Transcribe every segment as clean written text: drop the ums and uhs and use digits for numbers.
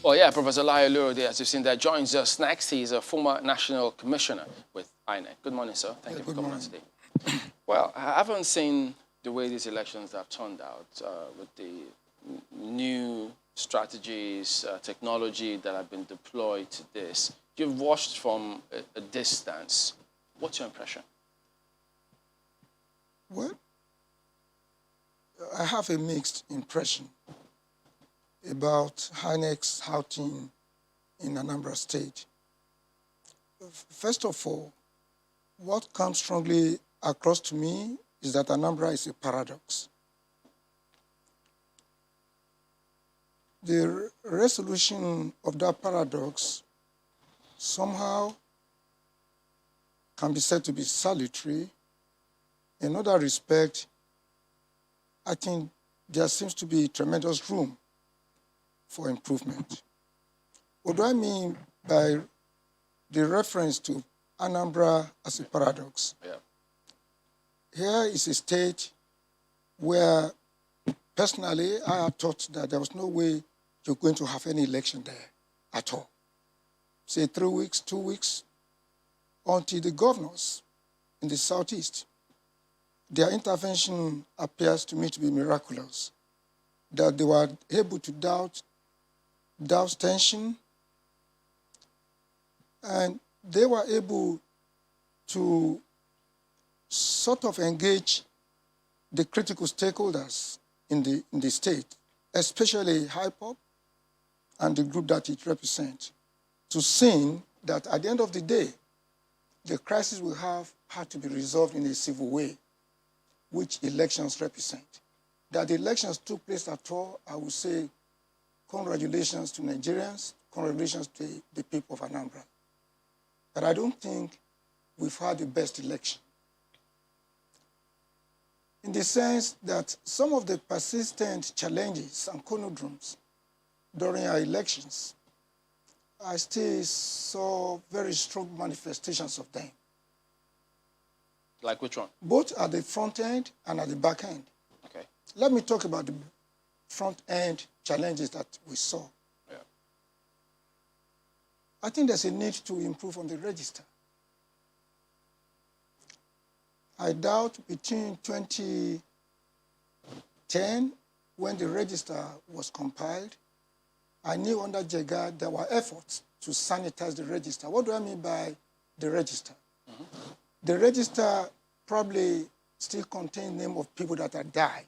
Well, yeah, Professor Layoluro, as you've seen there, joins us next. He's a former national commissioner with INEC. Good morning, sir. Thank you for coming on today. Well, I haven't seen the way these elections have turned out with the new strategies, technology that have been deployed to this. You've watched from a distance. What's your impression? Well, I have a mixed impression about INEC's outing in Anambra State. First of all, what comes strongly across to me is that Anambra is a paradox. The resolution of that paradox somehow can be said to be salutary. In other respect, I think there seems to be tremendous room for improvement. What do I mean by the reference to Anambra as a paradox? Yeah. Here is a state where, personally, I had thought that there was no way you're going to have any election there at all. Say 3 weeks, 2 weeks, until the governors in the southeast, their intervention appears to me to be miraculous, that they were able to douse tension, and they were able to sort of engage the critical stakeholders in the state, especially HIPOP and the group that it represents, to see that at the end of the day, the crisis we have had to be resolved in a civil way, which elections represent. That the elections took place at all, I would say, congratulations to Nigerians, congratulations to the people of Anambra. But I don't think we've had the best election. In the sense that some of the persistent challenges and conundrums during our elections, I still saw very strong manifestations of them. Like which one? Both at the front end and at the back end. Okay. Let me talk about the front end challenges that we saw. Yeah. I think there's a need to improve on the register. I doubt between 2010, when the register was compiled, I knew under JEGA there were efforts to sanitize the register. What do I mean by the register? Mm-hmm. The register probably still contains names of people that had died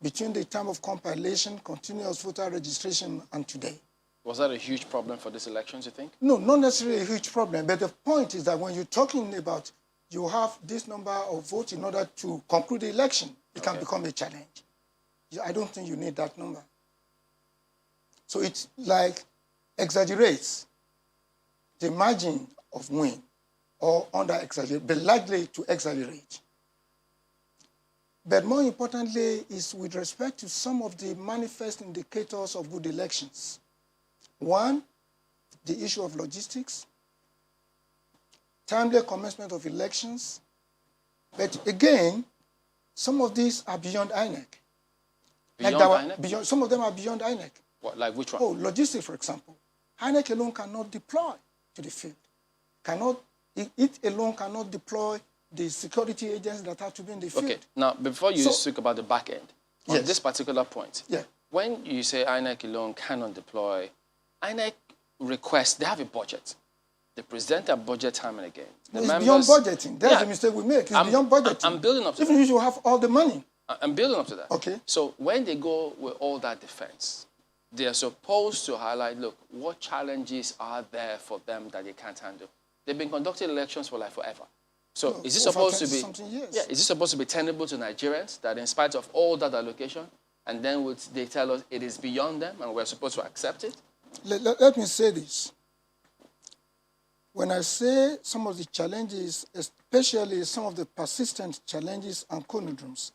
between the time of compilation, continuous voter registration, and today. Was that a huge problem for these elections, you think? No, not necessarily a huge problem. But the point is that when you're talking about you have this number of votes in order to conclude the election, it can become a challenge. I don't think you need that number. So it's like exaggerates the margin of win or under-exaggerate, but likely to exaggerate. But more importantly is with respect to some of the manifest indicators of good elections. One, the issue of logistics, timely commencement of elections. But again, some of these are beyond INEC. Beyond INEC? Some of them are beyond INEC. What, like which one? Oh, logistics, for example. INEC alone cannot deploy to the field. It alone cannot deploy the security agents that have to be in the field. Okay, now before you speak about the back end, on this particular point, when you say INEC alone cannot deploy, INEC requests, they have a budget. They present a budget time and again. It's beyond budgeting. That's the mistake we make. It's beyond budgeting. I'm building up to that. Even if you have all the money. I'm building up to that. Okay. So when they go with all that defense, they are supposed to highlight, look, what challenges are there for them that they can't handle? They've been conducting elections for like forever. So is this supposed to be is this supposed to be tenable to Nigerians that in spite of all that allocation, and then they tell us it is beyond them and we're supposed to accept it? Let me say this. When I say some of the challenges, especially some of the persistent challenges and conundrums,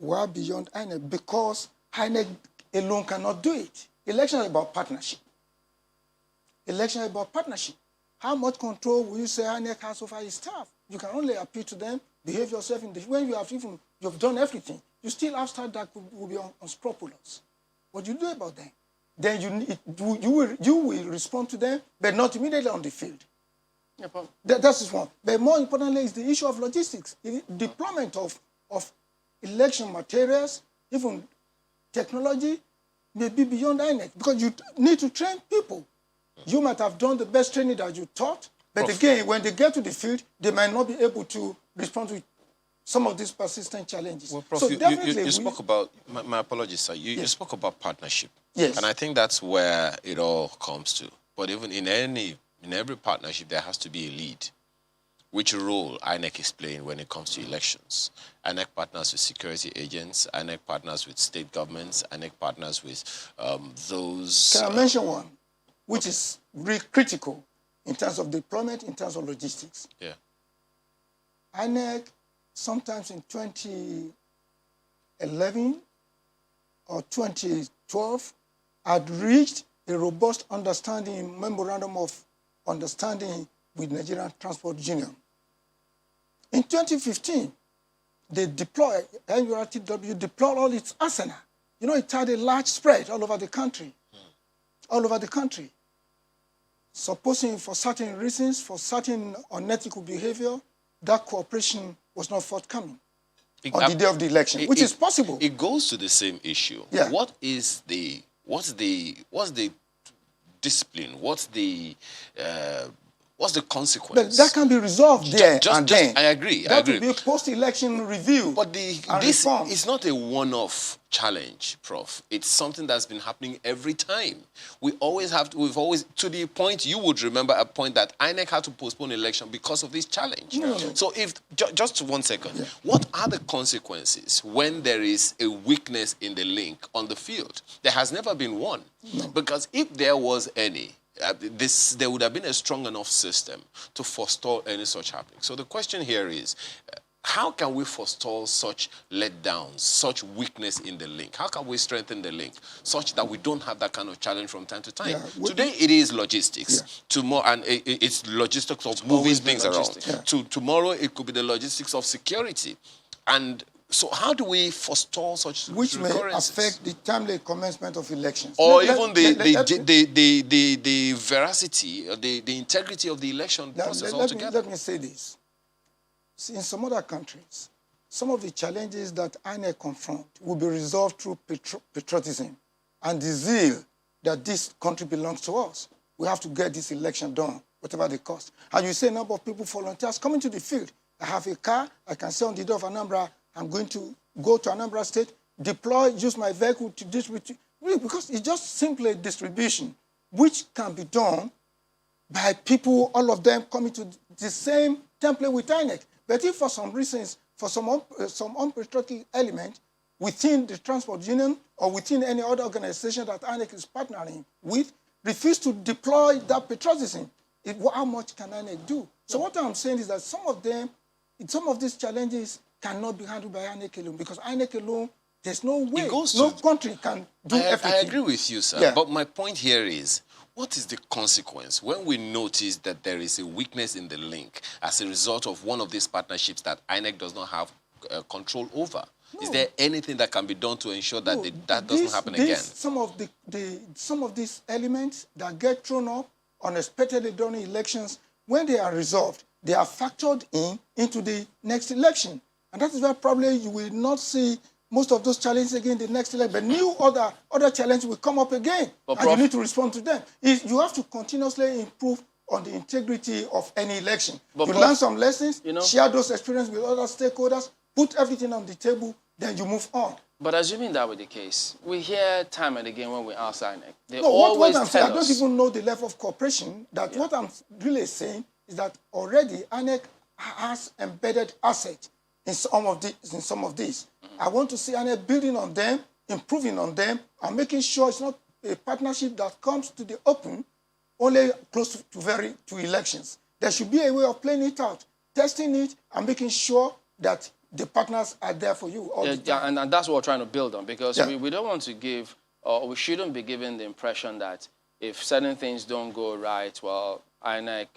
were beyond INEC because INEC alone cannot do it. Election is about partnership. Election is about partnership. How much control will you say INEC has over his staff? You can only appeal to them, behave yourself in the when you've done everything. You still have staff that will be unscrupulous. What do you do about them? then you will respond to them, but not immediately on the field. Yeah, but That's one. But more importantly is the issue of logistics. The deployment of election materials, even technology, may be beyond INEC because you need to train people. You might have done the best training that you taught, but again, when they get to the field, they might not be able to respond to some of these persistent challenges. Well, Prof, so you spoke about, my apologies, sir, you spoke about partnership. Yes. And I think that's where it all comes to. But even in every partnership, there has to be a lead. Which role INEC is playing when it comes to elections? INEC partners with security agents, INEC partners with state governments, INEC partners with those... Can I mention one, which is really critical in terms of deployment, in terms of logistics? Yeah. INEC, sometimes in 2011 or 2012, had reached a robust understanding, memorandum of understanding with Nigerian Transport Union. In 2015, they deployed, NURTW deployed all its arsenal. You know, it had a large spread all over the country. All over the country. Supposing for certain reasons, for certain unethical behavior, that cooperation was not forthcoming on the day of the election, which is possible. It goes to the same issue. Yeah. What's the discipline? What's the consequence? But that can be resolved there and then. I agree. That will be a post-election review. But this reform. is not a one-off challenge, Prof. It's something that's been happening every time. We've always, to the point, you would remember a point that INEC had to postpone election because of this challenge. No. So if, just 1 second, Yeah. what are the consequences when there is a weakness in the link on the field? There has never been one. No. Because if there was any, there would have been a strong enough system to forestall any such happening. So the question here is, how can we forestall such letdowns, such weakness in the link? How can we strengthen the link such that we don't have that kind of challenge from time to time? Yeah, Today it is logistics. Yeah. Tomorrow, and it's logistics of moving things around. Yeah. Tomorrow it could be the logistics of security. And so how do we forestall such which may recurrences? affect the timely commencement of elections. Or even the veracity, or the integrity of the election process altogether. Let me say this. See, in some other countries, some of the challenges that INEC confront will be resolved through patriotism and the zeal that this country belongs to us. We have to get this election done, whatever the cost. And you say a number of people, volunteers, coming to the field. I have a car, I can say on the door of Anambra, I'm going to go to Anambra State, deploy, use my vehicle to distribute. Really, because it's just simply distribution, which can be done by people, all of them coming to the same template with INEC. But if for some reasons, for some unpatriotic element within the transport union or within any other organization that INEC is partnering with, refuse to deploy that patriotism, how much can INEC do? So what I'm saying is that some of these challenges cannot be handled by INEC alone, because INEC alone, there's no way, no country can do everything. I agree with you, sir. Yeah. But my point here is, what is the consequence when we notice that there is a weakness in the link as a result of one of these partnerships that INEC does not have control over? No. Is there anything that can be done to ensure that that doesn't happen again? Some of these elements that get thrown up unexpectedly during elections, when they are resolved, they are factored into the next election. And that is why probably you will not see most of those challenges again in the next election, but new other challenges will come up again, and you need to respond to them. You have to continuously improve on the integrity of any election. You learn some lessons, share those experiences with other stakeholders, put everything on the table, then you move on. But assuming that were the case, we hear time and again when we ask INEC, they what always I'm saying, tell I us. don't even know the level of cooperation. What I'm really saying is that already INEC has embedded assets in some of these. I want to see INEC building on them, improving on them, and making sure it's not a partnership that comes to the open only close to elections. There should be a way of playing it out, testing it, and making sure that the partners are there for you all the time. And that's what we're trying to build on, because we don't want to give, or we shouldn't be given the impression that if certain things don't go right, well, INEC,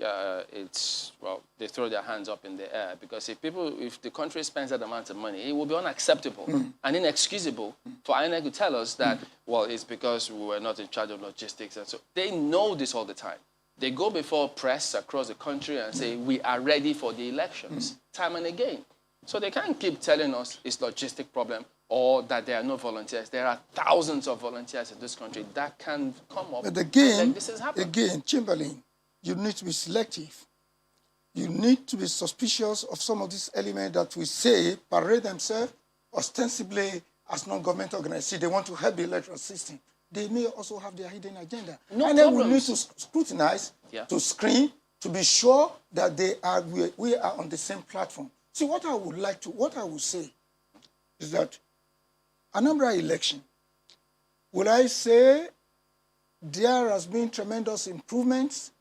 they throw their hands up in the air because if the country spends that amount of money, it will be unacceptable and inexcusable for INEC to tell us that, well, it's because we were not in charge of logistics. And so they know this all the time. They go before press across the country and say, we are ready for the elections, time and again. So they can't keep telling us it's logistic problem or that there are no volunteers. There are thousands of volunteers in this country that can come up But again, and let this happen. again, Chamberlain, you need to be selective. You need to be suspicious of some of these elements that we say parade themselves ostensibly as non-government organizations. They want to help the electoral system. They may also have their hidden agenda. No and then we problems. need to scrutinize, Yeah. to screen, to be sure that we are on the same platform. See, what I would say is that Anambra election, will I say there has been tremendous improvements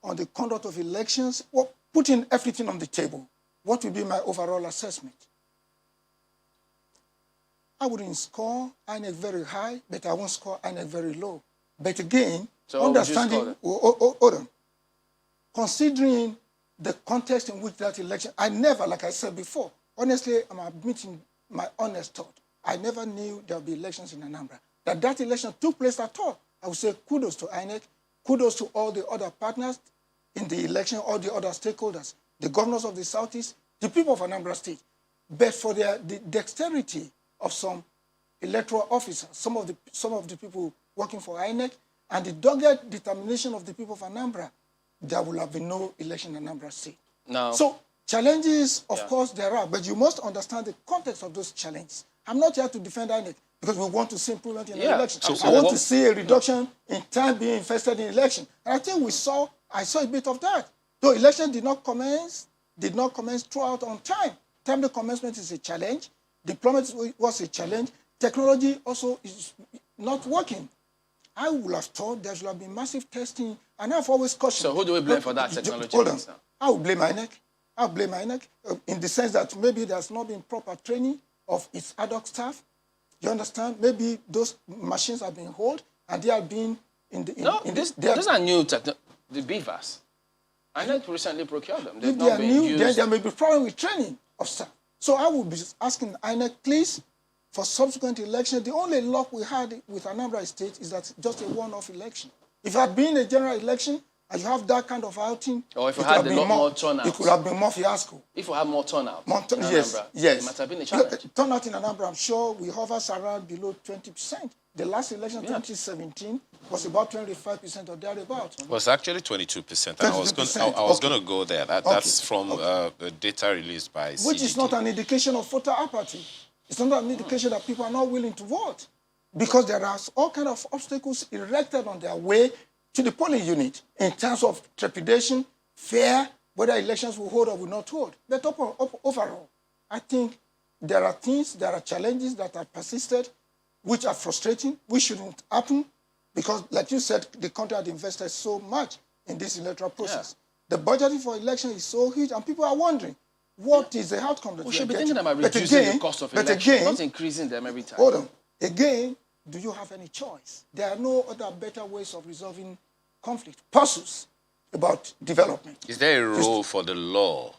on the conduct of elections? Well, putting everything on the table, what will be my overall assessment? I wouldn't score INEC very high, but I won't score INEC very low. But again, so understanding, hold on, considering the context in which that election, I never, like I said before, honestly, I'm admitting my honest thought. I never knew there would be elections in Anambra. That election took place at all. I would say kudos to INEC, kudos to all the other partners in the election, all the other stakeholders, the governors of the Southeast, the people of Anambra State. But for the dexterity of some electoral officers, some of the people working for INEC, and the dogged determination of the people of Anambra, there will have been no election in Anambra State. No. So challenges, of course, there are, but you must understand the context of those challenges. I'm not here to defend INEC because we want to see improvement in the election. So I want to see a reduction in time being invested in election. And I think I saw a bit of that. Though election did not commence throughout on time. Timely commencement is a challenge. Diplomacy was a challenge. Technology also is not working. I would have thought there should have been massive testing, and I've always cautioned. So who do we blame for that technology? Hold on. I would blame INEC. I would blame INEC in the sense that maybe there's not been proper training of its ad hoc staff. You understand? Maybe those machines have been held, and they are being those are new technology. The beavers. INEC recently procured them. If they are new, then there may be problem with training of staff. So I would be asking INEC, please, for subsequent election, the only luck we had with Anambra State is that just a one-off election. If it had been a general election, and you have that kind of outing, or if you had a lot more turnout, it could have been more fiasco. If we had more turnout, yes, it might have been a challenge. Turnout in Anambra, I'm sure we hovers around below 20%. The last election, 2017, was about 25% or thereabouts. It was actually 22%. And I was going to go there. That's from data released by CDT. Which is not an indication of voter apathy. It's not an indication that people are not willing to vote, because there are all kinds of obstacles erected on their way to the polling unit in terms of trepidation, fear, whether elections will hold or will not hold. But overall, I think there are challenges that are persisted, which are frustrating, which shouldn't happen, because, like you said, the country had invested so much in this electoral process. Yeah. The budgeting for election is so huge, and people are wondering, what is the outcome that we should be thinking about reducing the cost of election, not increasing them every time. Hold on. Again, do you have any choice? There are no other better ways of resolving conflict, pursuits about development. Is there a role for the law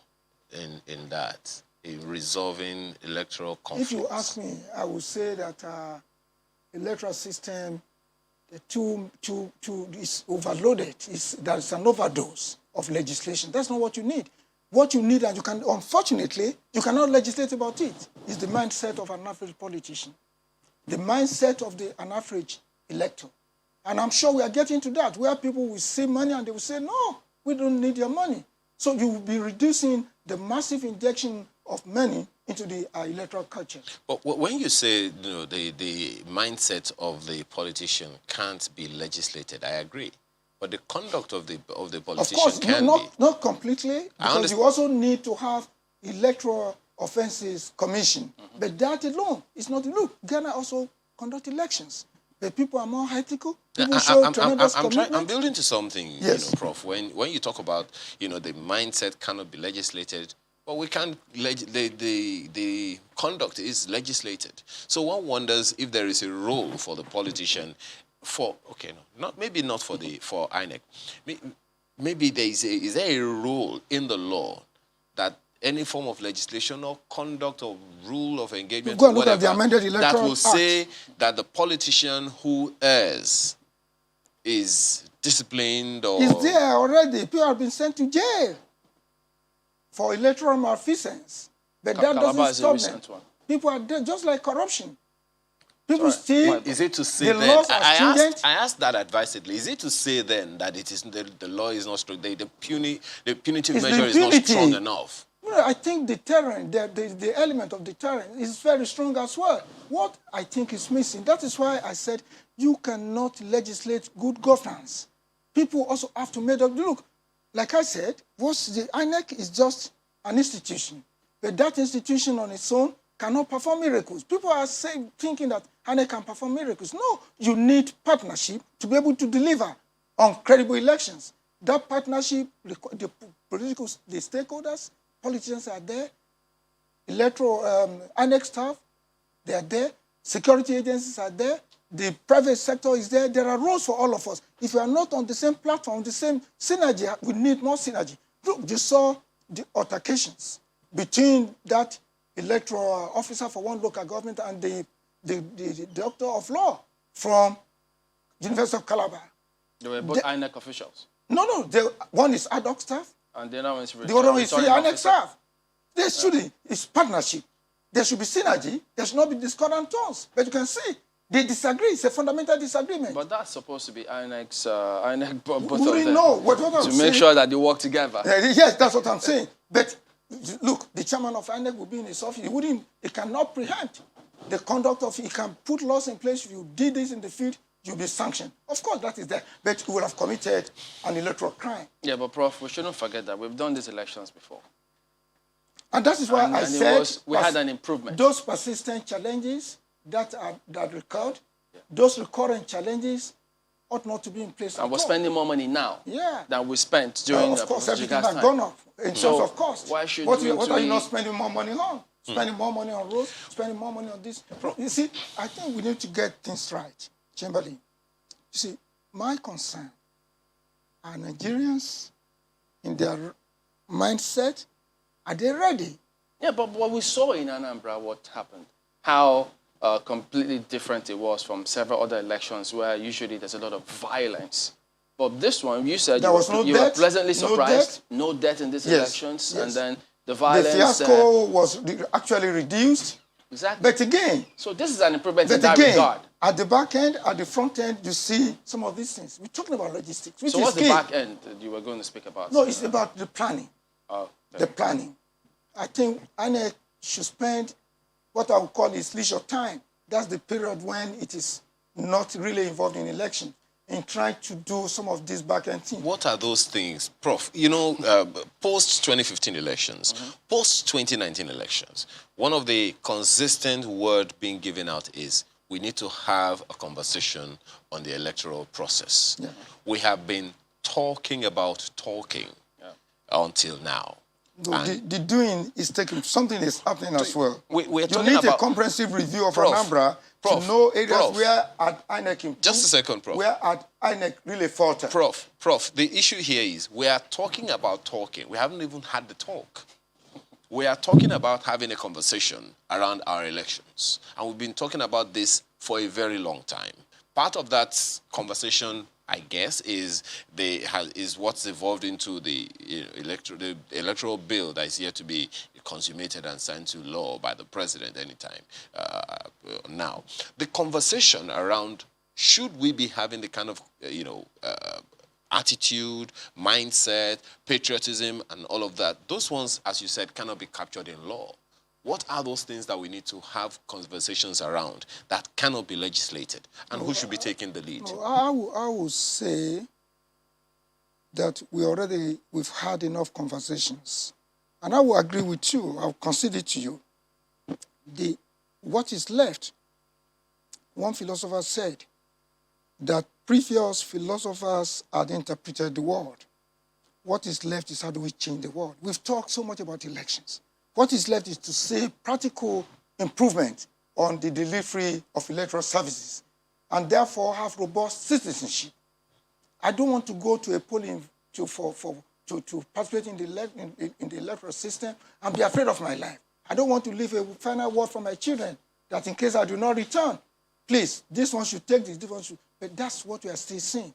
in that, in resolving electoral conflicts? If you ask me, I would say that electoral system, is overloaded. There's an overdose of legislation. That's not what you need. What you need, and unfortunately, you cannot legislate about it, is the mindset of an average politician, the mindset of an average elector. And I'm sure we are getting to that, where people will see money and they will say, no, we don't need your money. So you will be reducing the massive injection of money into the electoral culture. But when you say the mindset of the politician can't be legislated, I agree. But the conduct of the politician of course, can be. Not completely, because you also need to have electoral offenses commission. But that alone is not enough. Ghana also conduct elections. But people are more ethical. People show tremendous commitment. I'm building to something, yes. Prof. When you talk about, the mindset cannot be legislated, but we can. The conduct is legislated. So one wonders if there is a role for the politician. Maybe not for INEC. maybe is there a rule in the law that any form of legislation or conduct or rule of engagement Go or and look at the whatever amended that Electoral will Act. say that the politician who errs is disciplined or... It's there already. People have been sent to jail for electoral malfeasance. But that Calabar doesn't is a stop them. recent one. People are dead, just like corruption. People Sorry. steal. Is it to say The then, laws are stringent. I asked that advisedly, is it to say then that it is the law is not strong, the punitive It's the measure is not impunity. strong enough? Well, I think deterrent, the element of deterrent is very strong as well. What I think is missing, that is why I said you cannot legislate good governance. People also have to make up. Look, like I said, the INEC is just an institution. But that institution on its own cannot perform miracles. People are thinking that INEC can perform miracles. No, you need partnership to be able to deliver on credible elections. That partnership, the stakeholders, politicians are there, electoral INEC staff, they are there, security agencies are there, the private sector is there. There are roles for all of us. If we are not on the same platform, the same synergy, we need more synergy. Look, you saw the altercations between that electoral officer for one local government and the doctor of law from the University of Calabar. They were both INEC officials. No, one is ad hoc staff, And the other one is the other one is returning INEC officer. staff. There should it's partnership. There should be synergy. There should not be discordant tones. But you can see, they disagree. It's a fundamental disagreement. But that's supposed to be INEC's, both we of didn't them. know what I'm To saying. make sure that they work together. Yes, that's what I'm saying. But look, the chairman of INEC will be in his office. He cannot preempt the conduct of, he can put laws in place. If you did this in the field, you'll be sanctioned. Of course, that is there. But you will have committed an electoral crime. Yeah, but Prof, we shouldn't forget that we've done these elections before. And that is why I said we had an improvement. Those persistent challenges that recurred, those recurrent challenges ought not to be in place. And we're spending more money now than we spent during of course, everything Jiga's has time. gone up in terms So of cost. why should what are you not spending more money on? Spending more money on roads, spending more money on this. You see, I think we need to get things right. Chamberlain, you see, my concern are Nigerians in their mindset. Are they ready? Yeah, but what we saw in Anambra, what happened, how completely different it was from several other elections where usually there's a lot of violence. But this one, you said you were pleasantly surprised. No death in these elections. Yes. And then the violence... The fiasco was actually reduced. Exactly. But again... So this is an improvement in that regard. At the back end, at the front end, you see some of these things. We're talking about logistics. So what's the back end that you were going to speak about? No, it's about the planning. Oh, the planning. I think INEC should spend what I would call its leisure time. That's the period when it is not really involved in election, in trying to do some of these back-end things. What are those things, Prof? You know, post-2015 elections, post-2019 elections, one of the consistent words being given out is we need to have a conversation on the electoral process. Yeah. We have been talking about talking until now. No, the doing is taking, something is happening as well. We're you need a comprehensive review of Anambra to know areas where at INEC improved, just a second, Prof. where at INEC really faltered. Prof, the issue here is we are talking about talking. We haven't even had the talk. We are talking about having a conversation around our elections. And we've been talking about this for a very long time. Part of that conversation, I guess, is what's evolved into the electoral bill that is yet to be consummated and signed to law by the president anytime now. The conversation around should we be having the kind of attitude, mindset, patriotism, and all of that, those ones, as you said, cannot be captured in law. What are those things that we need to have conversations around that cannot be legislated? And who should be taking the lead? I would say that we've had enough conversations. And I will agree with you. I'll concede it to you. What is left, one philosopher said that previous philosophers had interpreted the world. What is left is how do we change the world? We've talked so much about elections. What is left is to see practical improvement on the delivery of electoral services and therefore have robust citizenship. I don't want to go to a polling to participate in the electoral system and be afraid of my life. I don't want to leave a final word for my children that in case I do not return, please, this one should take this one should. But that's what we are still seeing.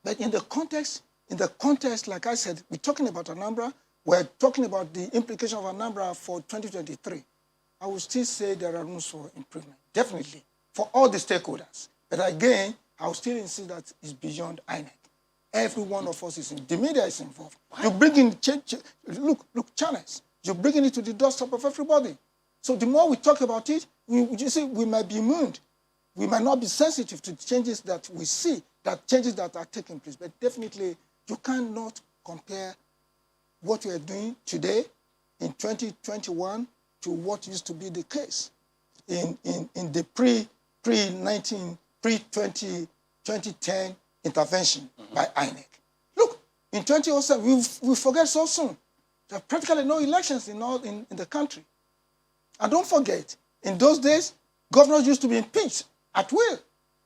But in the context, like I said, we're talking about Anambra. We're talking about the implication of Anambra for 2023. I would still say there are rooms for improvement, definitely, for all the stakeholders. But again, I would still insist that it's beyond INEC. Every one of us is in. The media is involved. You bring in look, channels. You're bringing it to the doorstep of everybody. So the more we talk about it, we might be immune. We might not be sensitive to the changes that we see, changes that are taking place. But definitely, you cannot compare what we are doing today in 2021 to what used to be the case in the pre-2010 intervention by INEC. Look, in 2007, we forget so soon. There are practically no elections in the country. And don't forget, in those days, governors used to be impeached at will.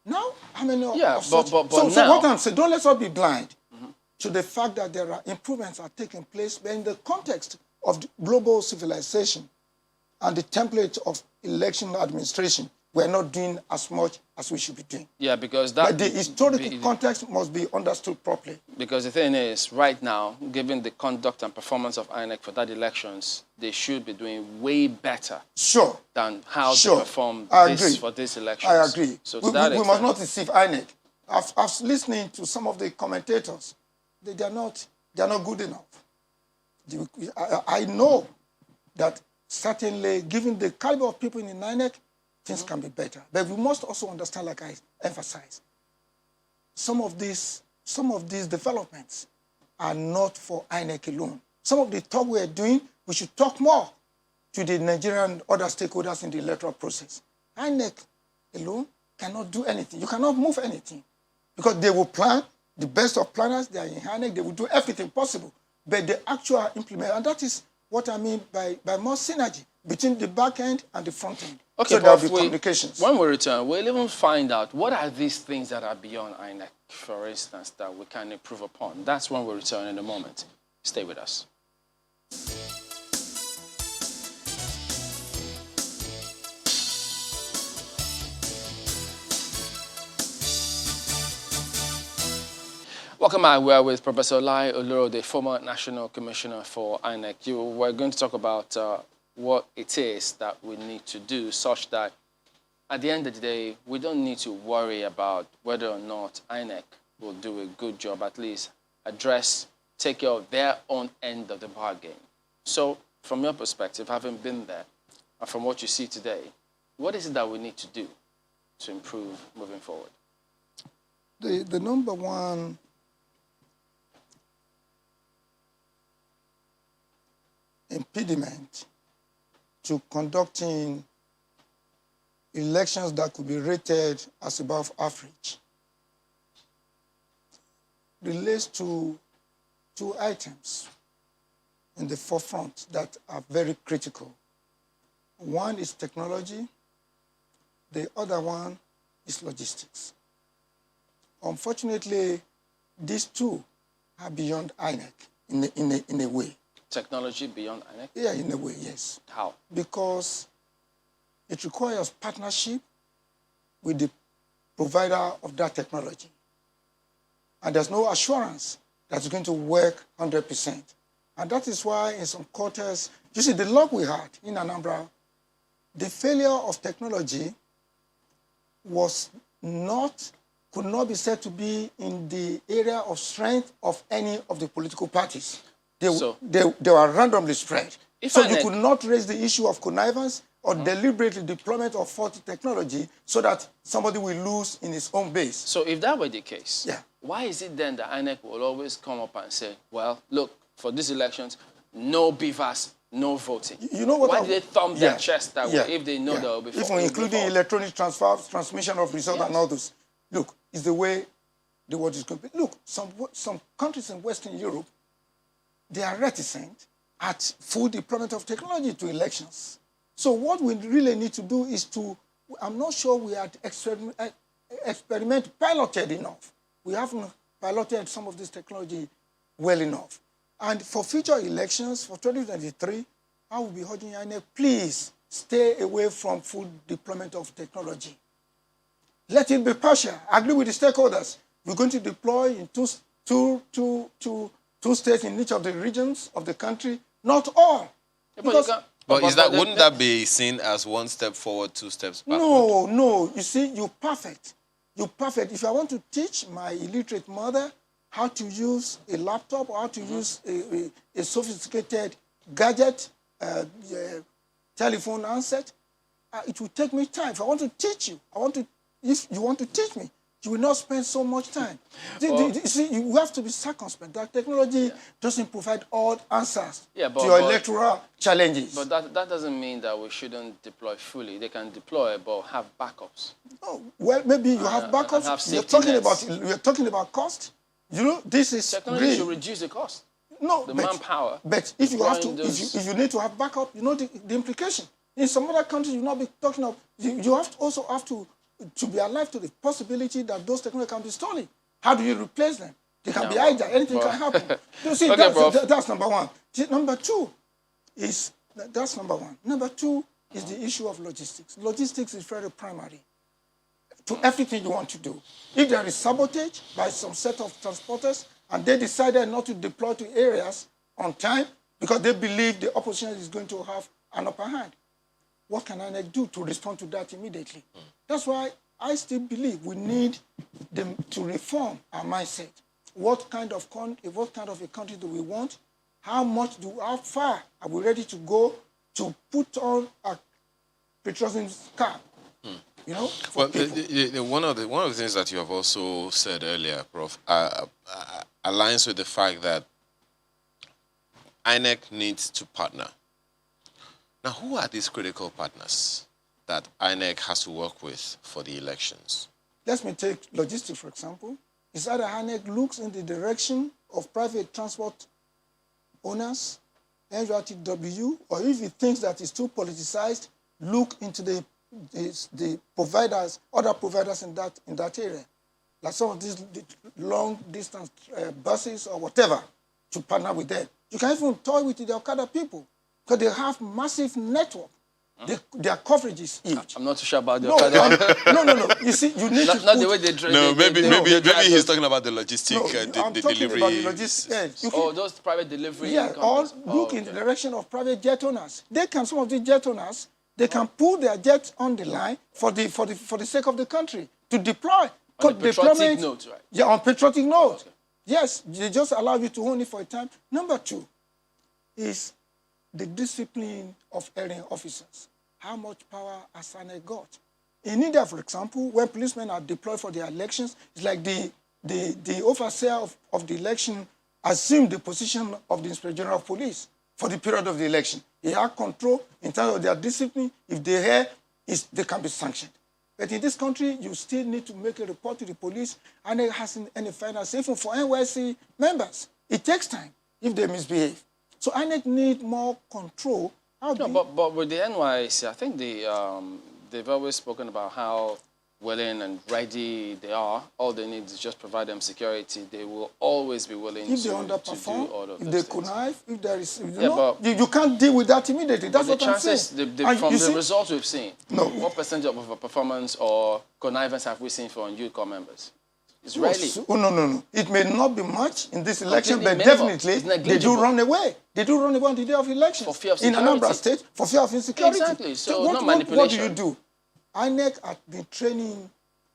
Now, how many of such? But so now, what I'm saying, don't let us be blind to the fact that there are improvements are taking place, but in the context of the global civilization and the template of election administration, we're not doing as much as we should be doing. Yeah, because but the historical context must be understood properly. Because the thing is, right now, given the conduct and performance of INEC for that elections, they should be doing way better than how they performed for this election. I agree. So we must not deceive INEC. I've listening to some of the commentators. They are not good enough. I know that certainly, given the caliber of people in INEC, things can be better. But we must also understand, like I emphasized, some of these developments are not for INEC alone. Some of the talk we are doing, we should talk more to the Nigerian other stakeholders in the electoral process. INEC alone cannot do anything. You cannot move anything because they will plan, the best of planners, they are in INEC, they will do everything possible. But the actual implement, and that is what I mean by more synergy between the back end and the front end. Okay, so there will be communications. When we return, we'll even find out what are these things that are beyond INEC, for instance, that we can improve upon. That's when we return in a moment. Stay with us. Welcome back. We are with Professor Lai Oloro, the former National Commissioner for INEC. We're going to talk about what it is that we need to do such that at the end of the day, we don't need to worry about whether or not INEC will do a good job, at least take care of their own end of the bargain. So from your perspective, having been there, and from what you see today, what is it that we need to do to improve moving forward? The number one impediment to conducting elections that could be rated as above average relates to two items in the forefront that are very critical. One is technology, the other one is logistics. Unfortunately, these two are beyond INEC in a way. Technology beyond INEC? Yeah, in a way, yes. How? Because it requires partnership with the provider of that technology. And there's no assurance that it's going to work 100%. And that is why in some quarters, you see the luck we had in Anambra, the failure of technology could not be said to be in the area of strength of any of the political parties. They were randomly spread. So you could not raise the issue of connivance or deliberately deployment of faulty technology so that somebody will lose in his own base. So if that were the case, why is it then that INEC will always come up and say, well, look, for these elections, no beavers, no voting? You know what? Why did they thump their chest that way if they know there will be even including electronic transmission of results and all those. Look, it's the way the world is going. Look, some countries in Western Europe, they are reticent at full deployment of technology to elections. So what we really need to do is I'm not sure we are piloted enough. We haven't piloted some of this technology well enough. And for future elections, for 2023, I will be urging INEC, please stay away from full deployment of technology. Let it be partial. I agree with the stakeholders. We're going to deploy in two states in each of the regions of the country, not all. Because, but wouldn't that be seen as one step forward, two steps backward? No, no. You see, you're perfect. You're perfect. If I want to teach my illiterate mother how to use a laptop or how to use a sophisticated gadget, telephone handset, it will take me time. If I want to teach you, if you want to teach me, you will not spend so much time. You see, you have to be circumspect. That technology doesn't provide all answers to your electoral challenges. But that doesn't mean that we shouldn't deploy fully. They can deploy, but have backups. Oh, well, maybe you have backups. You're talking about cost. You know, this is technology should reduce the cost. No, manpower. But if you have to, if you need to have backup, you know the implication. In some other countries, you'll not be talking of. You also have to be alive to the possibility that those technologies can be stolen. How do you replace them? They can be hijacked. Anything can happen. You see, that's number one. Number two is that's number one. Number two is the issue of logistics. Logistics is very primary to everything you want to do. If there is sabotage by some set of transporters and they decided not to deploy to areas on time because they believe the opposition is going to have an upper hand, what can INEC do to respond to that immediately? That's why I still believe we need them to reform our mindset. What kind of a country do we want? How far are we ready to go to put on a patriotism cap? You know, well, one of the things that you have also said earlier, Prof, aligns with the fact that INEC needs to partner. Now, who are these critical partners that INEC has to work with for the elections? Let me take logistics, for example. It's either INEC looks in the direction of private transport owners, NURTW, or if it thinks that it's too politicized, look into the providers, other providers in that area, like some of these long distance buses or whatever, to partner with them. You can even toy with the Okada people because they have massive network. Their coverage is huge. I'm not too sure about the Okada. No. You see, you need to not the way they drive. No, maybe he's talking about the logistic, I'm the talking delivery. about the logistics. Those private delivery. Yeah, or look in the direction of private jet owners. Some of these jet owners, they can pull their jets on the line for the sake of the country to deploy. On a patriotic note, right? Yeah, on patriotic note. Okay. Yes, they just allow you to own it for a time. Number two is the discipline of erring officers. How much power has INEC got? In India, for example, when policemen are deployed for their elections, it's like the overseer of the election assumed the position of the Inspector General of Police for the period of the election. He had control in terms of their discipline. If they err, they can be sanctioned. But in this country, you still need to make a report to the police, and it hasn't any final say. Even for NYC members, it takes time if they misbehave. So INEC need more control. But with the NYC, I think they've always spoken about how willing and ready they are. All they need is just provide them security. They will always be willing if to they underperform, do all of if those they connive, if there is, you can't deal with that immediately. That's what I'm saying. From the results we've seen, what percentage of a performance or connivance have we seen for youth corps members? It's rarely. No. It may not be much in this election, but definitely they do run away. They do run away on the day of elections. For fear of security. In Anambra State, for fear of insecurity. Exactly. So not manipulation. What do you do? INEC has been training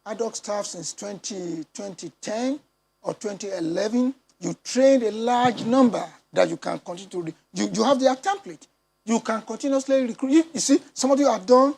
ad hoc staff since 2010 or 2011. You trained a large number that you can continue to. You have their template. You can continuously recruit. You see, somebody who has done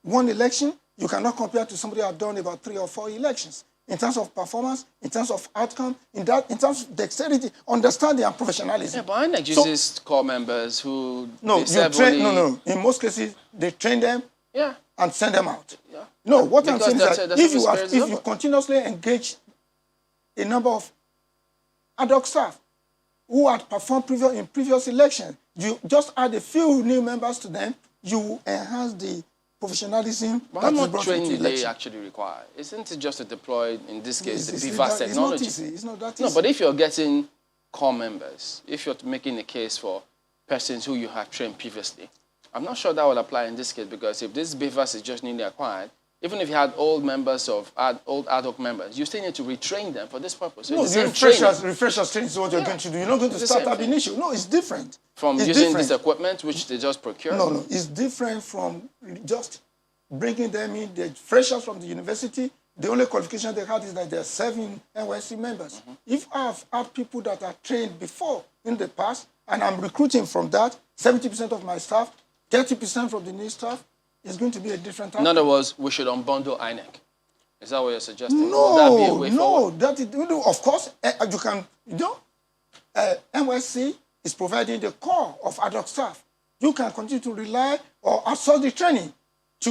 one election, you cannot compare to somebody who has done about 3 or 4 elections. In terms of performance, in terms of outcome, in terms of dexterity, understanding, and professionalism. Yeah, but INEC uses corps members who In most cases, they train them and send them out. Yeah. No, what I'm saying is that if you continuously engage a number of ad hoc staff who had performed in previous elections, you just add a few new members to them, you enhance the professionalism. But how much training do they actually require? Isn't it just to deploy, in this case, the BVAS technology? It's not that easy. No, but if you're getting core members, if you're making a case for persons who you have trained previously, I'm not sure that would apply in this case, because if this BVAS is just newly acquired, even if you had old members of old ad hoc members, you still need to retrain them for this purpose. So no, it's the the same training. refreshers training is what you're going to do. You're not going to It's the start same up thing. an issue. No, it's different. From It's using different. this equipment, which they just procure? No, it's different from just bringing them in. They're freshers from the university. The only qualification they had is that they're serving NYC members. If I've had people that are trained before in the past, and I'm recruiting from that, 70% of my staff, 30% from the new staff, it's going to be a different outcome. In other words, we should unbundle INEC. Is that what you're suggesting? Will that be a way forward? That is, of course, you can, NYC is providing the core of ad hoc staff. You can continue to rely or outsource the training to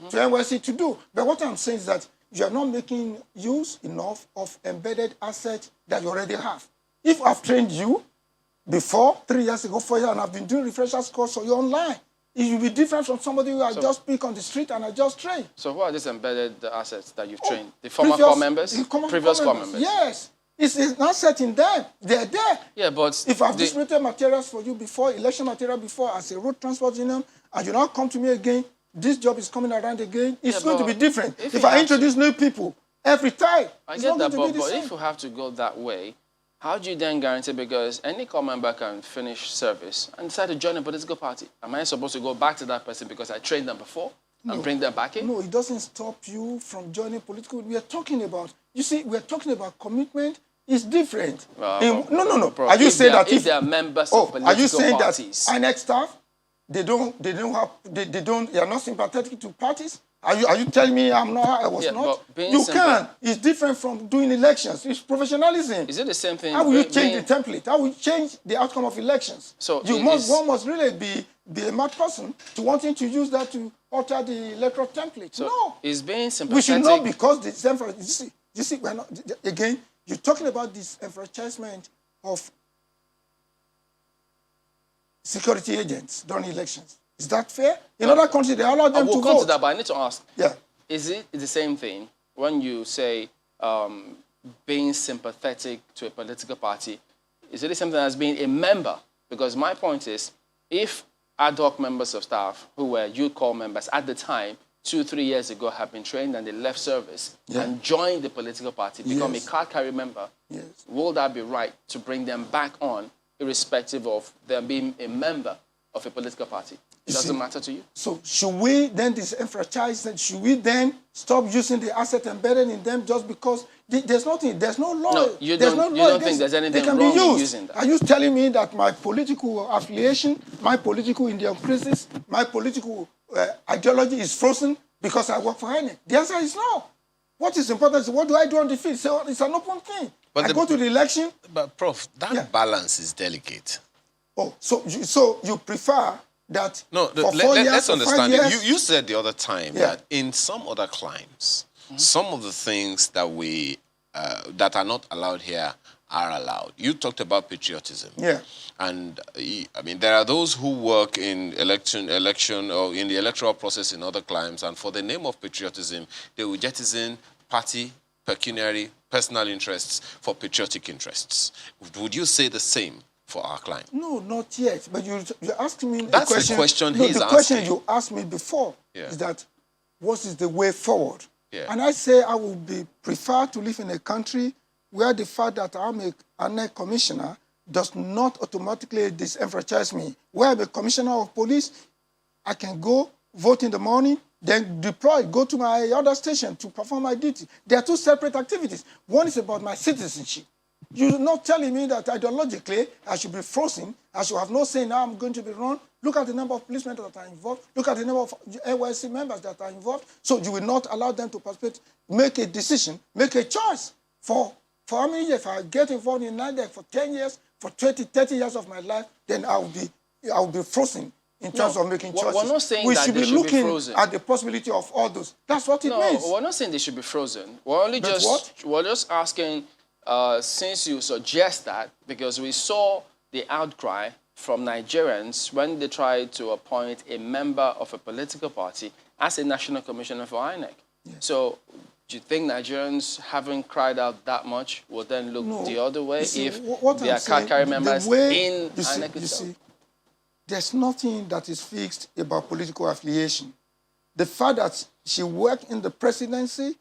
NYC to do. But what I'm saying is that you are not making use enough of embedded assets that you already have. If I've trained you before, 3 years ago, 4 years, and I've been doing refreshers course for you online, it will be different from somebody who I just pick on the street and I just train. So who are these embedded assets that you've trained? The former core members? Previous core members? Yes. It's an asset in them. They're there. Yeah, but If I've distributed materials for you before, election material before, as a road transport union, and you now come to me again, this job is coming around again, it's going to be different. If I introduce new people every time, I it's get not that, going to be the but same. if you have to go that way, how do you then guarantee, because any core member can finish service and decide to join a political party? Am I supposed to go back to that person because I trained them before and bring them back in? No, it doesn't stop you from joining political. We are talking about, you see, we're talking about commitment. It's different. No. Bro, Are you saying that if they are members of political are you saying parties? that INEC staff, they are not sympathetic to parties? Are you telling me I was not? You can. It's different from doing elections. It's professionalism. Is it the same thing? How will you change the template? How will you change the outcome of elections? So one must really be a mad person to wanting to use that to alter the electoral template. So no. Is being sympathetic. We should not, because the you see, we're not, again, you're talking about this enfranchisement of security agents during elections. Is that fair? In other countries, they allow them to vote. We'll come to that, but I need to ask. Yeah. Is it the same thing when you say being sympathetic to a political party? Is it the same thing as being a member? Because my point is, if ad hoc members of staff who were youth corps members at the time, 2-3 years ago, have been trained and they left service and joined the political party, become a card-carrying member, will that be right to bring them back on, irrespective of them being a member of a political party? It doesn't matter to you? So should we then disenfranchise them? Should we then stop using the asset embedded in them just because there's no law? No, you don't think there's anything wrong in using that? Are you telling me that my political affiliation, my political crisis, my political ideology is frozen because I work for INEC? The answer is no. What is important is what do I do on the field? So it's an open thing. But I go to the election. But, Prof, that balance is delicate. Oh, so you prefer that? No, let's understand it. You said the other time that in some other climes, some of the things that we that are not allowed here are allowed. You talked about patriotism. Yeah. And I mean, there are those who work in election or in the electoral process in other climes, and for the name of patriotism, they will jettison party, pecuniary, personal interests for patriotic interests. Would you say the same for our client? No, not yet. But you're asking me That's a question. The question no, he's the asking. question you asked me before is that what is the way forward? Yeah. And I say I would prefer to live in a country where the fact that I'm a INEC commissioner does not automatically disenfranchise me. Where I'm a commissioner of police, I can go, vote in the morning, then deploy, go to my other station to perform my duty. They are two separate activities. One is about my citizenship. You're not telling me that ideologically I should be frozen, I should have no say now I'm going to be run. Look at the number of policemen that are involved. Look at the number of NYC members that are involved. So you will not allow them to participate, make a decision, make a choice for how many years. If I get involved in INEC for 10 years, for 20, 30 years of my life, then I will be frozen in terms of making choices. We're not saying we that should they be should looking be frozen. at the possibility of all those. That's what it means. No, we're not saying they should be frozen. We're just asking, since you suggest that, because we saw the outcry from Nigerians when they tried to appoint a member of a political party as a national commissioner for INEC. Yeah. So do you think Nigerians, haven't cried out that much, will then look the other way if what their I'm saying, card-carrying members in you INEC see, itself? there's nothing that is fixed about political affiliation. The fact that she worked in the presidency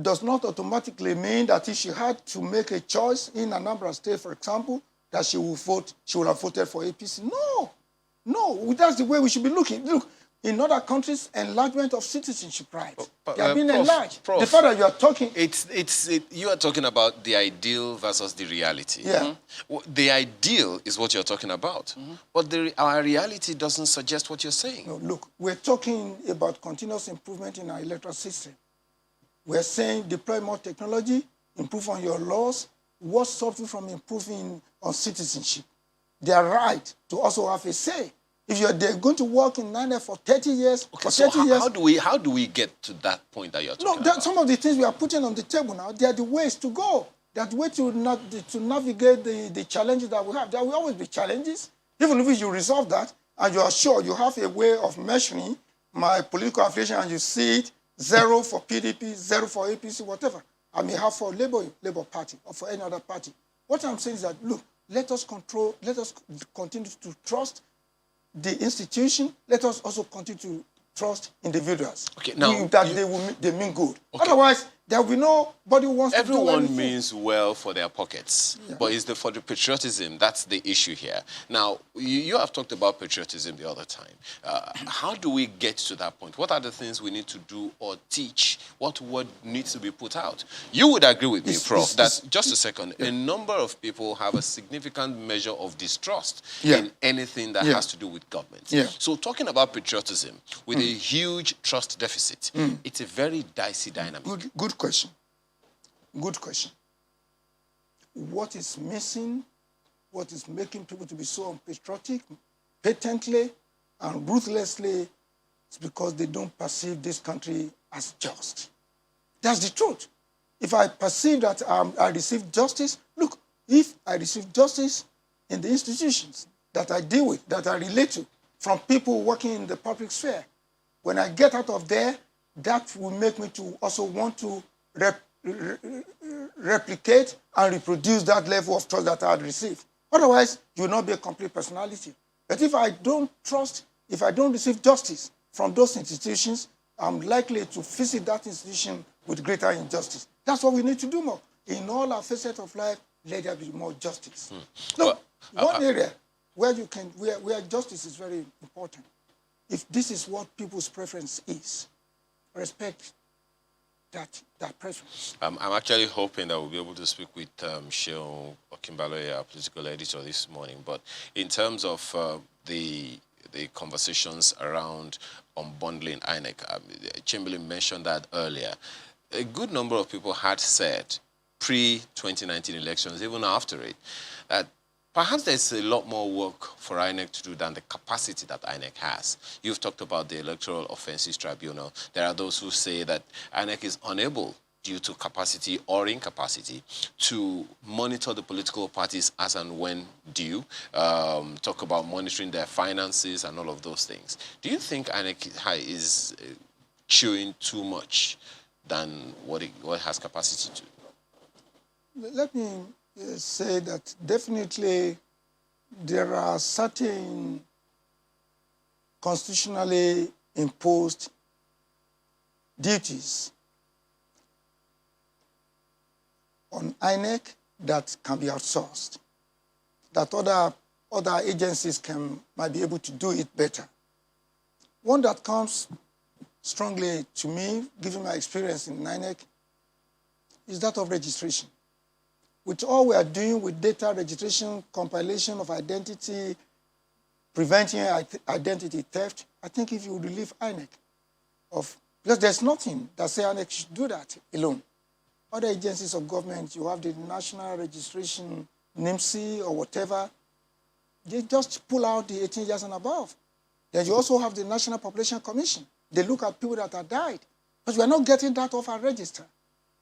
does not automatically mean that if she had to make a choice in Anambra State, for example, that she will have voted for APC. No, that's the way we should be looking. Look, in other countries, enlargement of citizenship rights. They have been enlarged. Prof, the fact that you are talking... You are talking about the ideal versus the reality. Yeah. The ideal is what you're talking about. But our reality doesn't suggest what you're saying. No, look, we're talking about continuous improvement in our electoral system. We're saying deploy more technology, improve on your laws. What stops you from improving on citizenship? Their right to also have a say. If they're going to work in INEC for 30 years, how do we get to that point that you're talking about? Some of the things we are putting on the table now, they are the ways to go. They are the way to navigate the challenges that we have. There will always be challenges. Even if you resolve that, and you are sure you have a way of measuring my political affiliation, and you see it, 0 for PDP, 0 for APC, whatever. I may have for Labour Party or for any other party. What I'm saying is that, look, let us continue to trust the institution. Let us also continue to trust individuals. Okay, now they mean good. Okay. Otherwise, there will be nobody who wants to do anything. Everyone means well for their pockets, but it's for the patriotism that's the issue here. Now, you have talked about patriotism the other time. How do we get to that point? What are the things we need to do or teach? What word needs to be put out? You would agree with me, Prof, that, just a second, a number of people have a significant measure of distrust in anything that has to do with government. So talking about patriotism with a huge trust deficit, it's a very dicey dynamic. Good question. Good question. What is missing, what is making people to be so unpatriotic, patently and ruthlessly, is because they don't perceive this country as just. That's the truth. If I perceive that I receive justice, look, if I receive justice in the institutions that I deal with, that I relate to, from people working in the public sphere, when I get out of there, that will make me to also want to replicate and reproduce that level of trust that I had received. Otherwise, you will not be a complete personality. But if I don't trust, if I don't receive justice from those institutions, I'm likely to visit that institution with greater injustice. That's what we need to do more. In all our facets of life, let there be more justice. Look, one area where justice is very important. If this is what people's preference is, respect that preference. I'm actually hoping that we'll be able to speak with Sheon Okimbaloye, our political editor, this morning. But in terms of the conversations around unbundling INEC, Chamberlain mentioned that earlier. A good number of people had said pre-2019 elections, even after it, that perhaps there's a lot more work for INEC to do than the capacity that INEC has. You've talked about the Electoral Offences Tribunal. There are those who say that INEC is unable, due to capacity or incapacity, to monitor the political parties as and when due, talk about monitoring their finances and all of those things. Do you think INEC is chewing too much than what it has capacity to? Let me say that definitely there are certain constitutionally imposed duties on INEC that can be outsourced, that other agencies might be able to do it better. One that comes strongly to me, given my experience in INEC, is that of registration. With all we are doing with data registration, compilation of identity, preventing identity theft, I think if you relieve INEC because there's nothing that says INEC should do that alone. Other agencies of government, you have the National Registration, NIMC or whatever, they just pull out the 18 years and above. Then you also have the National Population Commission. They look at people that have died. But we are not getting that off our register.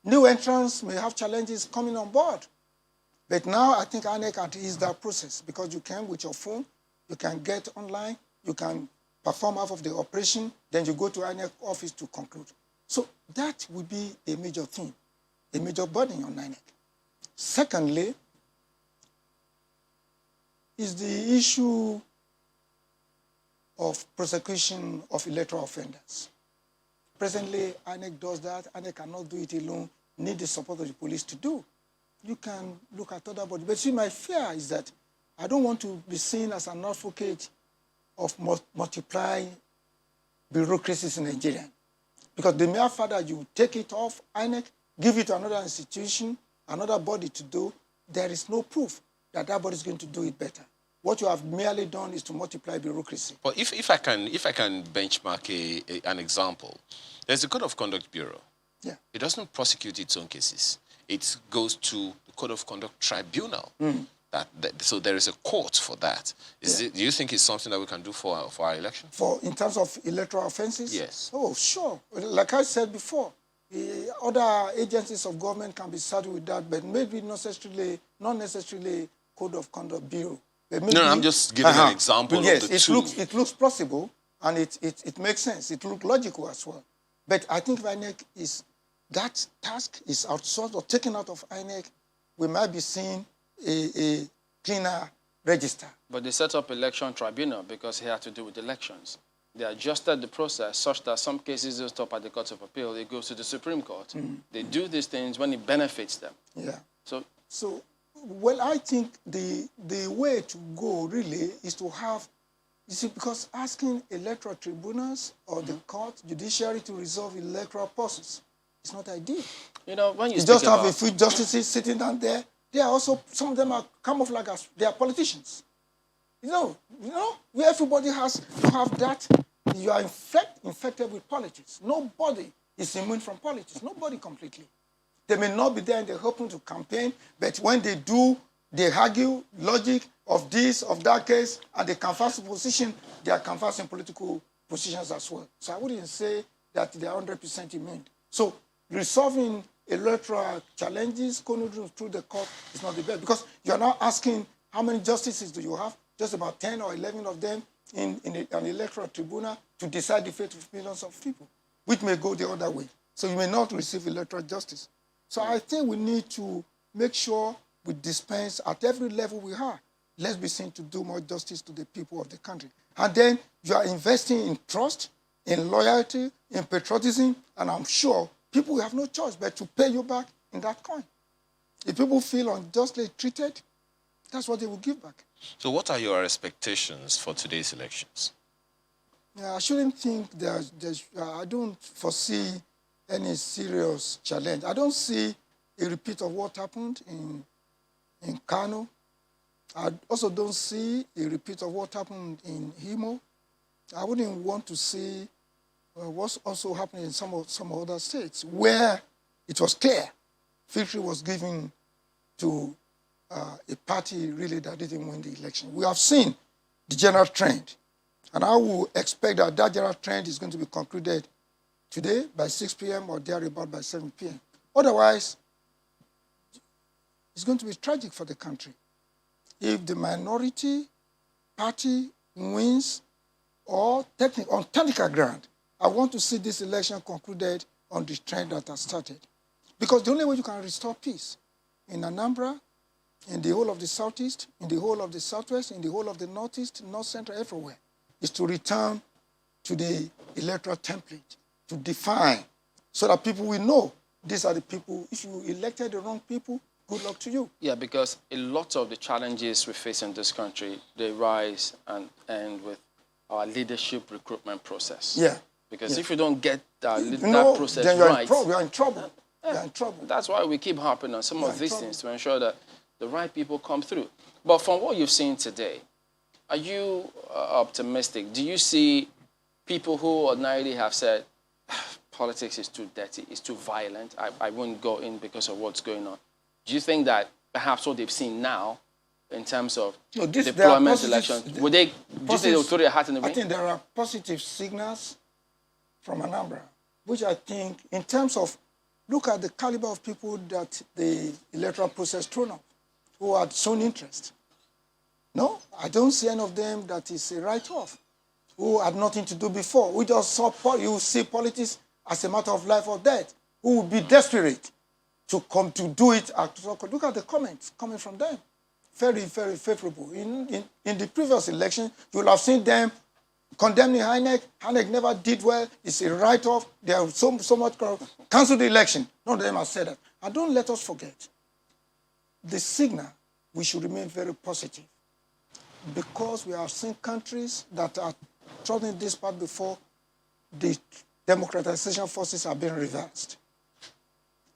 New entrants may have challenges coming on board. But now I think INEC can ease that process because you can, with your phone, you can get online, you can perform half of the operation, then you go to INEC office to conclude. So that would be a major thing, a major burden on INEC. Secondly, is the issue of prosecution of electoral offenders. Presently, INEC does that. INEC cannot do it alone, need the support of the police to do. You can look at other bodies. But see, my fear is that I don't want to be seen as an advocate of multiplying bureaucracies in Nigeria. Because the mere fact that you take it off INEC, give it to another institution, another body to do, there is no proof that that body is going to do it better. What you have merely done is to multiply bureaucracy. But if I can benchmark an example, there's the Code of Conduct Bureau. Yeah. It doesn't prosecute its own cases. It goes to the Code of Conduct Tribunal. So there is a court for that. Do you think it's something that we can do for our election? In terms of electoral offenses? Yes. Oh, sure. Like I said before, other agencies of government can be saddled with that, but maybe not necessarily Code of Conduct Bureau. No, I'm just giving an example yes, of the two. It looks plausible, and it makes sense. It looks logical as well. But I think if INEC that task is outsourced or taken out of INEC, we might be seeing a cleaner register. But they set up election tribunal because it had to do with elections. They adjusted the process such that some cases don't stop at the Court of Appeal. It goes to the Supreme Court. They do these things when it benefits them. Yeah. So well, I think the way to go really is to have, you see, because asking electoral tribunals or the court, judiciary to resolve electoral process is not ideal. You know, when you just have a few justices sitting down there. They are also, some of them are camouflaged as they are politicians. You know, where everybody has to have that. You are infected with politics. Nobody is immune from politics. Nobody completely. They may not be there and they're hoping to campaign, but when they do, they argue logic of this, of that case, and they canvass position, they are canvassing political positions as well. So I wouldn't say that they are 100% immune. So resolving electoral challenges through the court is not the best, because you are now asking how many justices do you have? Just about 10 or 11 of them in an electoral tribunal to decide the fate of millions of people, which may go the other way. So you may not receive electoral justice. So I think we need to make sure we dispense at every level we are. Let's be seen to do more justice to the people of the country. And then you are investing in trust, in loyalty, in patriotism, and I'm sure people will have no choice but to pay you back in that coin. If people feel unjustly treated, that's what they will give back. So what are your expectations for today's elections? Yeah, I shouldn't think I don't foresee any serious challenge. I don't see a repeat of what happened in Kano. I also don't see a repeat of what happened in Imo. I wouldn't want to see what's also happening in some other states where it was clear victory was given to a party really that didn't win the election. We have seen the general trend, and I will expect that general trend is going to be concluded today by 6 p.m. or thereabout by 7 p.m. Otherwise, it's going to be tragic for the country. If the minority party wins or on technical ground, I want to see this election concluded on the trend that has started. Because the only way you can restore peace in Anambra, in the whole of the southeast, in the whole of the southwest, in the whole of the northeast, north central, everywhere, is to return to the electoral template, to define, so that people will know these are the people. If you elected the wrong people, good luck to you. Yeah, because a lot of the challenges we face in this country, they rise and end with our leadership recruitment process. Yeah. Because if you don't get that process then right, you're in trouble. You're in trouble. That's why we keep harping on some of these things to ensure that the right people come through. But from what you've seen today, are you optimistic? Do you see people who ordinarily have said, politics is too dirty, it's too violent, I won't go in because of what's going on? Do you think that perhaps what they've seen now in terms of deployment elections, do you think they'll throw their hat in the ring? I think there are positive signals from Anambra, which I think, in terms of, look at the caliber of people that the electoral process thrown up, who had shown interest. No, I don't see any of them that is a write-off, who had nothing to do before. We just saw, you see politics as a matter of life or death, who will be desperate to come to do it. Look at the comments coming from them. Very, very favorable. In the previous election, you will have seen them condemning INEC. INEC never did well. It's a write-off. They have so much corruption. Cancel the election. None of them have said that. And don't let us forget, the signal, we should remain very positive. Because we have seen countries that are trodden this path before, the democratization forces have been reversed.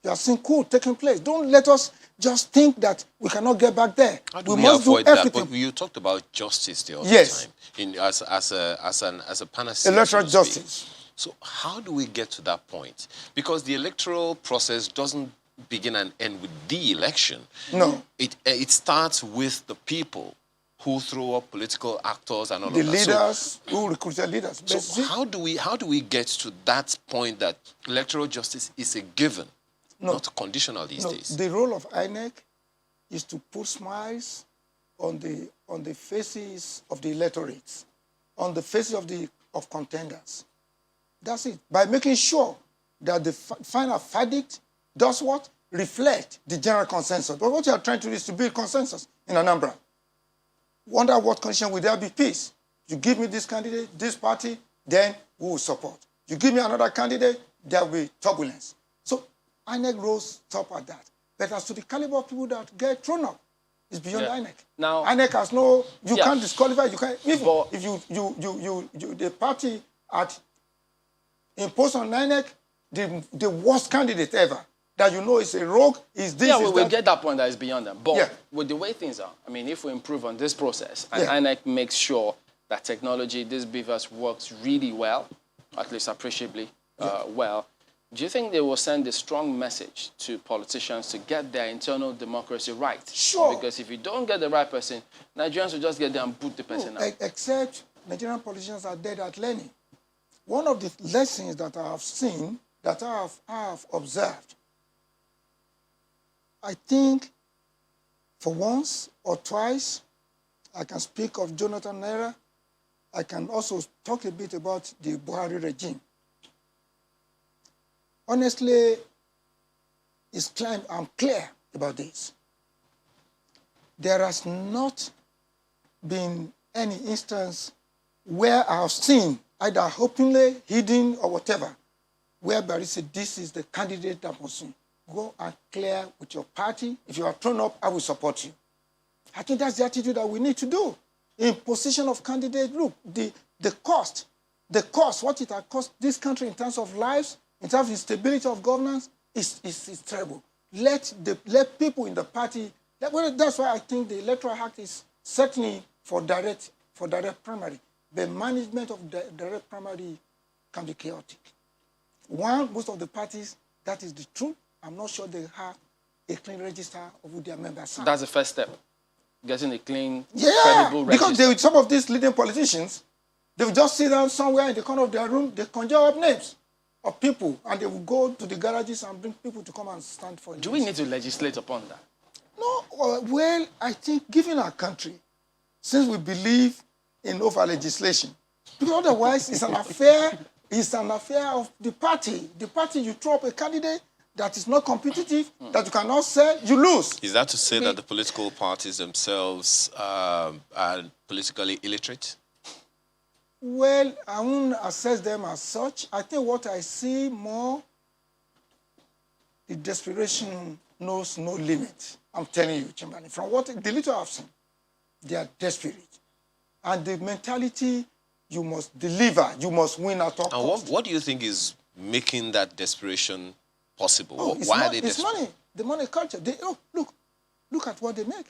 You have seen coup taking place. Don't let us just think that we cannot get back there. How do we we must avoid do that? everything. But you talked about justice the other Yes. time, as a panacea. Electoral so to speak. justice. So how do we get to that point? Because the electoral process doesn't begin and end with the election. No. It starts with the people who throw up political actors and all The of that. leaders who recruited leaders. So how do we get to that point that electoral justice is a given, not conditional these days? The role of INEC is to put smiles on the faces of the electorates, on the faces of contenders. That's it. By making sure that the final verdict does what? Reflect the general consensus. But what you are trying to do is to build consensus in Anambra. Wonder what condition will there be peace? You give me this candidate, this party, then we will support. You give me another candidate, there will be turbulence. So INEC rose top at that. But as to the caliber of people that get thrown up, it's beyond INEC. Now, INEC has no, you can't disqualify, you can't, even but, if the party had imposed on INEC the worst candidate ever, that you know is a rogue, is this, we will get that point that is beyond them. But with the way things are, I mean, if we improve on this process and INEC makes sure that technology, this BVAS works really well, at least appreciably well, do you think they will send a strong message to politicians to get their internal democracy right? Sure. Because if you don't get the right person, Nigerians will just get there and boot the person out. Except Nigerian politicians are dead at learning. One of the lessons that I have seen, that I have observed, I think for once or twice, I can speak of Jonathan Naira. I can also talk a bit about the Buhari regime. Honestly, I'm clear about this. There has not been any instance where I have seen, either openly, hidden, or whatever, where Buhari said, this is the candidate that must go and clear with your party. If you are thrown up, I will support you. I think that's the attitude that we need to do. In position of candidate, look, the cost, what it has cost this country in terms of lives, in terms of stability of governance, is terrible. Let people in the party, that's why I think the Electoral Act is certainly for direct primary. The management of direct primary can be chaotic. Most of the parties, that is the truth. I'm not sure they have a clean register of who their members are. That's the first step, getting a clean, credible register. Because some of these leading politicians, they will just sit down somewhere in the corner of their room, they conjure up names of people, and they will go to the garages and bring people to come and stand for it. Do we need to legislate upon that? No, well, I think given our country, since we believe in over-legislation, because otherwise it's an affair of the party. The party, you throw up a candidate that is not competitive, that you cannot sell, you lose. Is that to say that the political parties themselves are politically illiterate? Well, I won't assess them as such. I think what I see more, the desperation knows no limit. I'm telling you, Chamberlain. From the little I've seen, they are desperate. And the mentality, you must deliver, you must win at all costs. What do you think is making that desperation possible? Why are they desperate? It's money, the money culture. Look at what they make.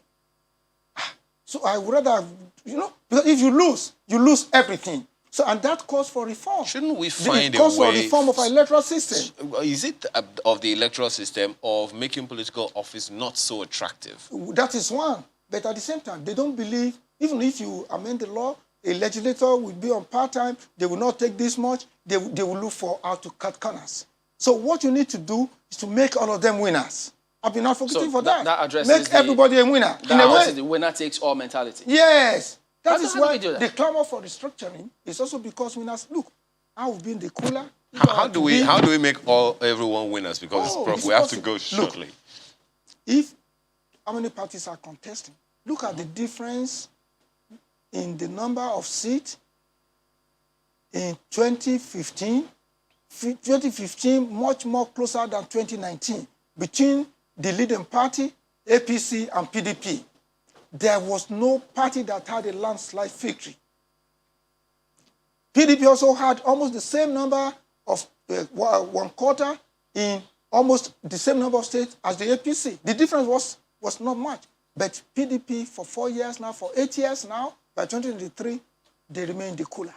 So I would rather, because if you lose everything. So, and that calls for reform. Shouldn't we find a way? It calls for reform of our electoral system. Is it of the electoral system of making political office not so attractive? That is one. But at the same time, they don't believe, even if you amend the law, a legislator will be on part-time, they will not take this much, they will look for how to cut corners. So what you need to do is to make all of them winners. I've been advocating for that. That addresses make everybody a winner. In a way, the winner takes all mentality. Yes. That is why the clamor for restructuring is also because winners, look, I've been the cooler, How do we make everyone winners? Because Prof, we have to go shortly. Look, how many parties are contesting? Look at the difference in the number of seats in 2015. 2015 much more closer than 2019 between the leading party, APC, and PDP. There was no party that had a landslide victory. PDP also had almost the same number of 1/4 in almost the same number of states as the APC. The difference was not much. But PDP for 4 years now, for 8 years now, by 2023, they remain the cooler.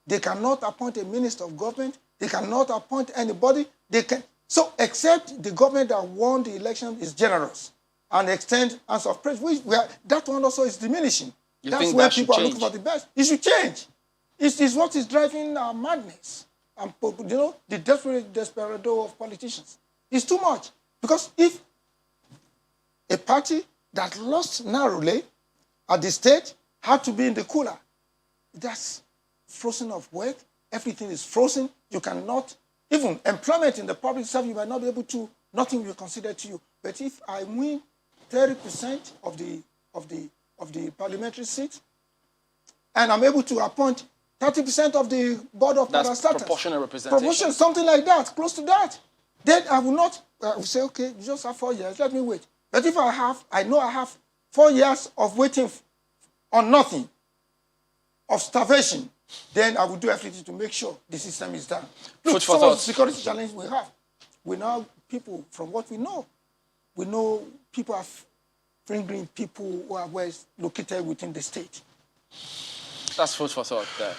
They cannot appoint a minister of government. They cannot appoint anybody. So except the government that won the election is generous and extend hands of praise, that one also is diminishing. That's where people are looking for the best. It should change. It's what is driving our madness. And, the desperado of politicians. It's too much. Because if a party that lost narrowly at the state had to be in the cooler, that's frozen of work. Everything is frozen. You cannot, even employment in the public sector, you might not be able to, nothing will be considered to you. But if I win 30% of the parliamentary seats, and I'm able to appoint 30% of the board of parastatals. That's proportional representation. Proportion, something like that, close to that. Then I will say, okay, you just have 4 years, let me wait. But if I know I have 4 years of waiting on nothing, of starvation, then I will do everything to make sure the system is done. Look, some of the security challenge we have, we know people, from what we know people are fingering people who are well located within the state. That's food for thought there.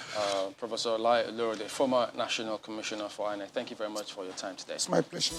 Professor Lai Olorode, former National Commissioner for INEC. Thank you very much for your time today. It's my pleasure.